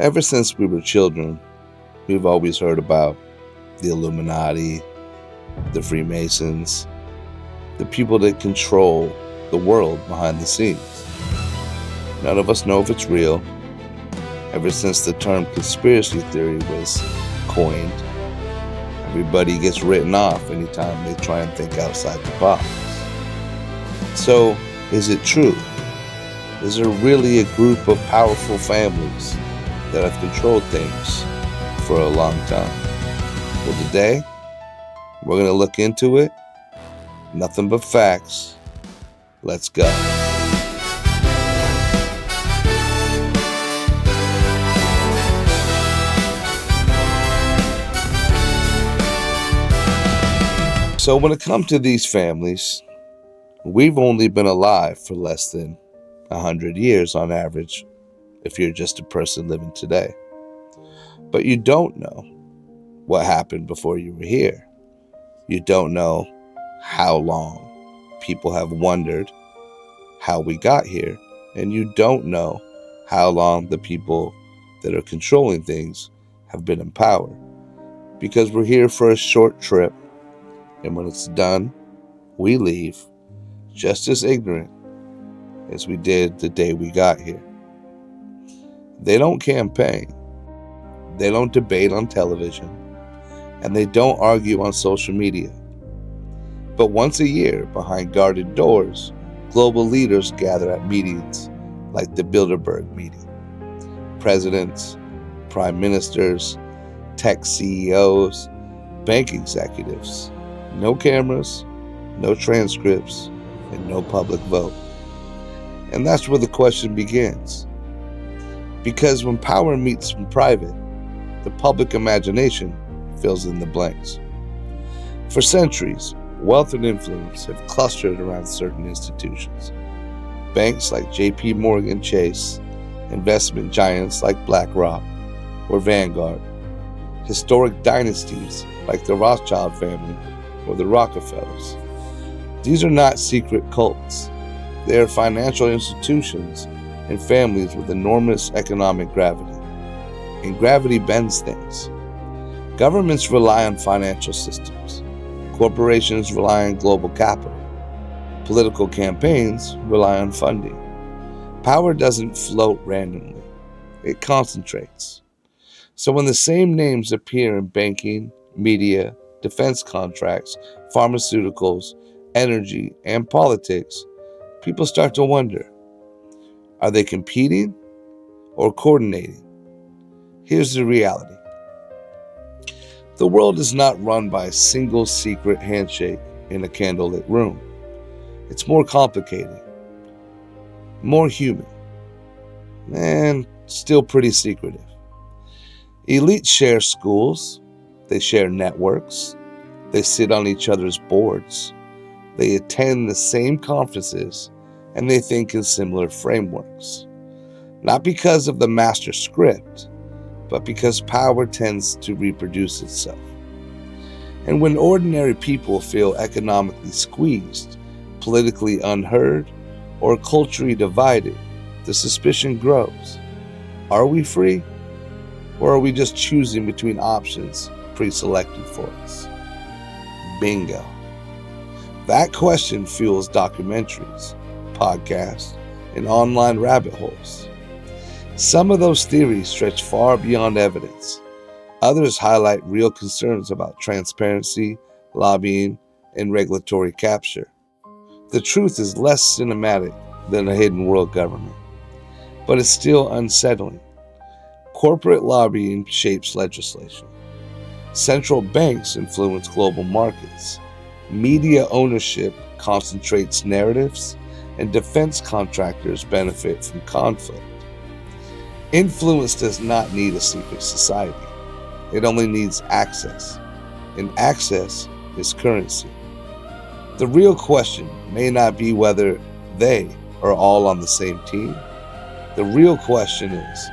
Ever since we were children, we've always heard about the Illuminati, the Freemasons, the people that control the world behind the scenes. None of us know if it's real. Ever since the term conspiracy theory was coined, everybody gets written off anytime they try and think outside the box. So, is it true? Is there really a group of powerful families that have controlled things for a long time? Well, today, we're going to look into it. Nothing but facts. Let's go. So when it comes to these families, we've only been alive for less than 100 years on average, if you're just a person living today. But you don't know what happened before you were here. You don't know how long people have wondered how we got here, and you don't know how long the people that are controlling things have been in power. Because we're here for a short trip, and when it's done, we leave just as ignorant as we did the day we got here. They don't campaign, they don't debate on television, and they don't argue on social media. But once a year, behind guarded doors, global leaders gather at meetings like the Bilderberg meeting. Presidents, prime ministers, tech CEOs, bank executives. No cameras, no transcripts, and no public vote. And that's where the question begins. Because when power meets in private, the public imagination fills in the blanks. For centuries, wealth and influence have clustered around certain institutions. Banks like J.P. Morgan Chase, investment giants like BlackRock or Vanguard, historic dynasties like the Rothschild family or the Rockefellers. These are not secret cults. They are financial institutions and families with enormous economic gravity. And gravity bends things. Governments rely on financial systems. Corporations rely on global capital. Political campaigns rely on funding. Power doesn't float randomly. It concentrates. So when the same names appear in banking, media, defense contracts, pharmaceuticals, energy, and politics, people start to wonder, are they competing or coordinating? Here's the reality. The world is not run by a single secret handshake in a candlelit room. It's more complicated, more human, and still pretty secretive. Elites share schools, they share networks, they sit on each other's boards, they attend the same conferences, and they think in similar frameworks. Not because of the master script, but because power tends to reproduce itself. And when ordinary people feel economically squeezed, politically unheard, or culturally divided, the suspicion grows. Are we free? Or are we just choosing between options pre-selected for us? Bingo. That question fuels documentaries, podcasts, and online rabbit holes. Some of those theories stretch far beyond evidence. Others highlight real concerns about transparency, lobbying, and regulatory capture. The truth is less cinematic than a hidden world government, but it's still unsettling. Corporate lobbying shapes legislation. Central banks influence global markets. Media ownership concentrates narratives, and defense contractors benefit from conflict. Influence does not need a secret society. It only needs access, and access is currency. The real question may not be whether they are all on the same team. The real question is,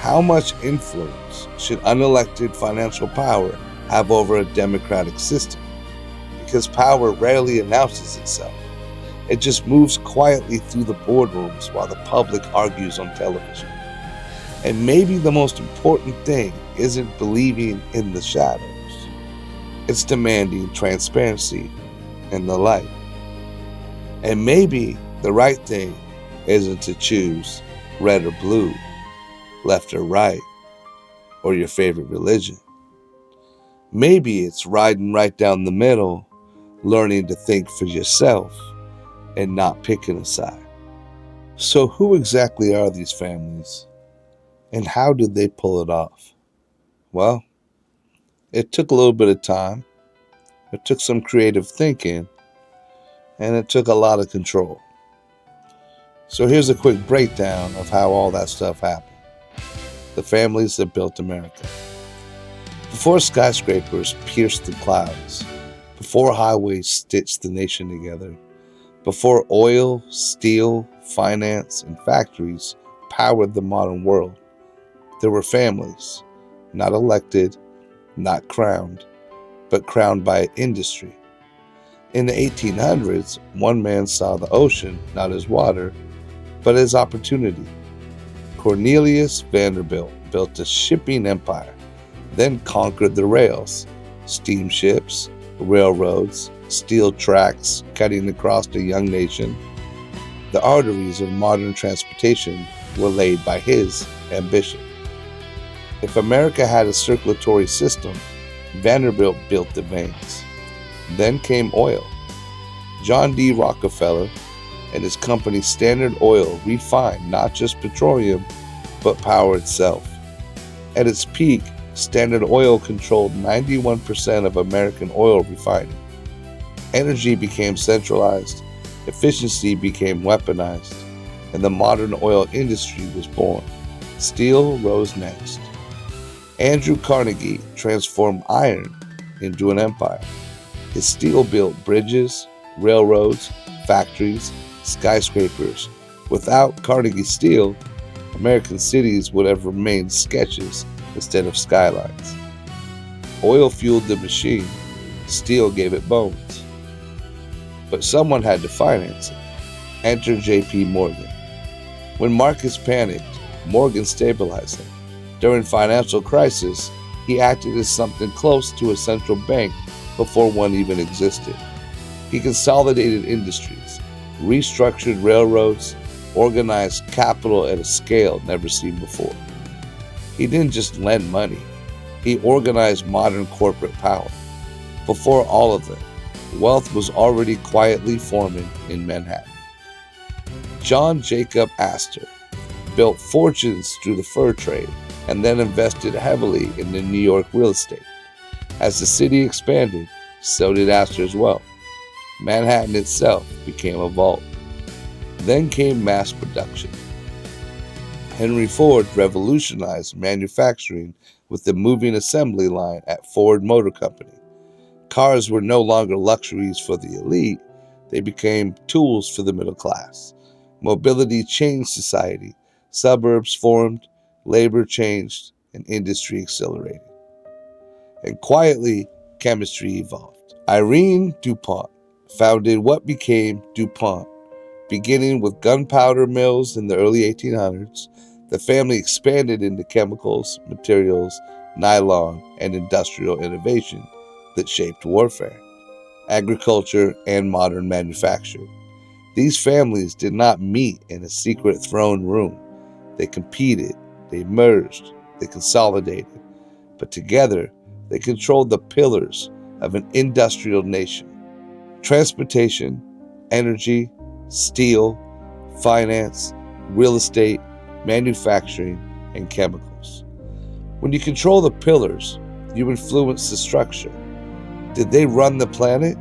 how much influence should unelected financial power have over a democratic system? Because power rarely announces itself. It just moves quietly through the boardrooms while the public argues on television. And maybe the most important thing isn't believing in the shadows. It's demanding transparency in the light. And maybe the right thing isn't to choose red or blue, left or right, or your favorite religion. Maybe it's riding right down the middle, learning to think for yourself and not picking a side. So who exactly are these families? And how did they pull it off? Well, it took a little bit of time. It took some creative thinking, and it took a lot of control. So here's a quick breakdown of how all that stuff happened. The families that built America. Before skyscrapers pierced the clouds, before highways stitched the nation together, before oil, steel, finance, and factories powered the modern world, there were families, not elected, not crowned, but crowned by industry. In the 1800s, one man saw the ocean not as water, but as opportunity. Cornelius Vanderbilt built a shipping empire, then conquered the rails, steamships, railroads, steel tracks cutting across a young nation. The arteries of modern transportation were laid by his ambition. If America had a circulatory system, Vanderbilt built the veins. Then came oil. John D. Rockefeller and his company Standard Oil refined not just petroleum, but power itself. At its peak, Standard Oil controlled 91% of American oil refining. Energy became centralized, efficiency became weaponized, and the modern oil industry was born. Steel rose next. Andrew Carnegie transformed iron into an empire. His steel built bridges, railroads, factories, skyscrapers. Without Carnegie steel, American cities would have remained sketches instead of skylines. Oil fueled the machine, steel gave it bones. But someone had to finance it. Enter J.P. Morgan. When markets panicked, Morgan stabilized them. During financial crisis, he acted as something close to a central bank before one even existed. He consolidated industries, restructured railroads, organized capital at a scale never seen before. He didn't just lend money, he organized modern corporate power. Before all of them, wealth was already quietly forming in Manhattan. John Jacob Astor built fortunes through the fur trade and then invested heavily in the New York real estate. As the city expanded, so did Astor's wealth. Manhattan itself became a vault. Then came mass production. Henry Ford revolutionized manufacturing with the moving assembly line at Ford Motor Company. Cars were no longer luxuries for the elite, they became tools for the middle class. Mobility changed society. Suburbs formed, labor changed, and industry accelerated. And quietly, chemistry evolved. Irene DuPont founded what became DuPont. Beginning with gunpowder mills in the early 1800s, the family expanded into chemicals, materials, nylon, and industrial innovation that shaped warfare, agriculture, and modern manufacturing. These families did not meet in a secret throne room. They competed, they merged, they consolidated, but together they controlled the pillars of an industrial nation: transportation, energy, steel, finance, real estate, manufacturing, and chemicals. When you control the pillars, you influence the structure. Did they run the planet?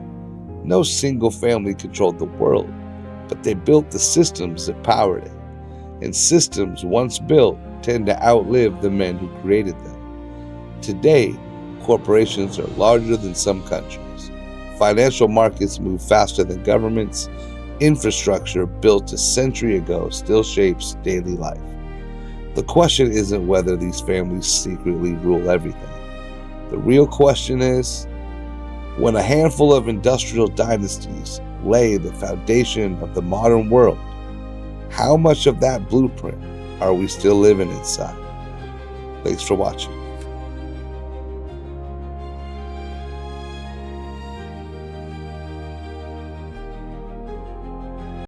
No single family controlled the world, but they built the systems that powered it. And systems once built tend to outlive the men who created them. Today, corporations are larger than some countries. Financial markets move faster than governments. Infrastructure built a century ago still shapes daily life. The question isn't whether these families secretly rule everything. The real question is, when a handful of industrial dynasties lay the foundation of the modern world, how much of that blueprint are we still living inside? Thanks for watching.